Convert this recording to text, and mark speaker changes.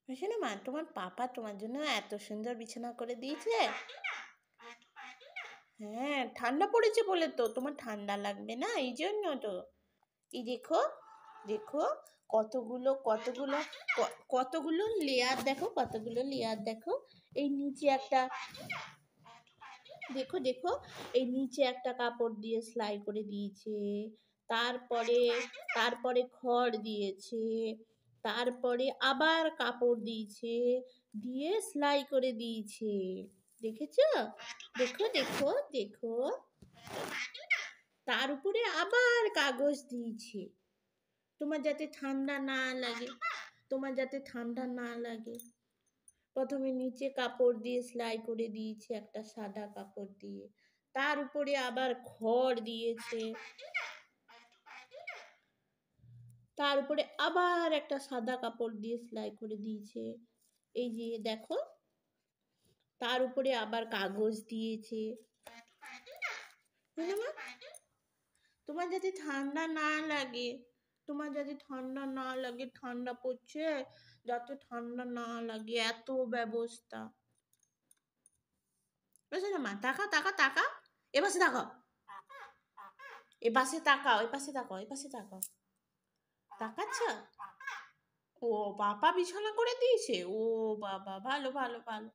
Speaker 1: বুঝছো না মা, তোমার পাপা তোমার জন্য এত সুন্দর বিছানা করে দিয়েছে। হ্যাঁ, ঠান্ডা পড়েছে বলে তো, তোমার ঠান্ডা লাগবে না, এই জন্য তো। এই দেখো, দেখো কতগুলো কতগুলো কতগুলো লেয়ার দেখো, কতগুলো লেয়ার দেখো। এই নিচে একটা, দেখো দেখো, এই নিচে একটা কাপড় দিয়ে সেলাই করে দিয়েছে। তারপরে তারপরে খড় দিয়েছে। তারপরে আবার কাপড় দিয়েছে, দিয়ে সেলাই করে দিয়েছে। দেখেছো? দেখো দেখো দেখো। তার উপরে আবার কাগজ দিয়েছে, তোমার যাতে ঠান্ডা না লাগে, তোমার যাতে ঠান্ডা না লাগে। প্রথমে নিচে কাপড় দিয়ে সেলাই করে দিয়েছে, একটা সাদা কাপড় দিয়ে। তার উপরে আবার খড় দিয়েছে। তার উপরে আবার একটা সাদা কাপড় দিয়ে সেলাই করে দিয়েছে। এই যে দেখো, তার উপরে আবার কাগজ দিয়েছে। তোমার যাতে ঠান্ডা না লাগে, তোমার যাতে ঠান্ডা না লাগে, ঠান্ডা পড়ছে, যাতে ঠান্ডা না লাগে, এত ব্যবস্থা। বুঝছো না মা? তাকাও তাকাও তাকাও, এপাশে তাকাও, এপাশে তাকাও, এপাশে তাকাও, এপাশে তাকাও। তাকাচ্ছ? ও, পাপা বিছানা করে দিয়েছে, ও বাবা, ভালো ভালো ভালো।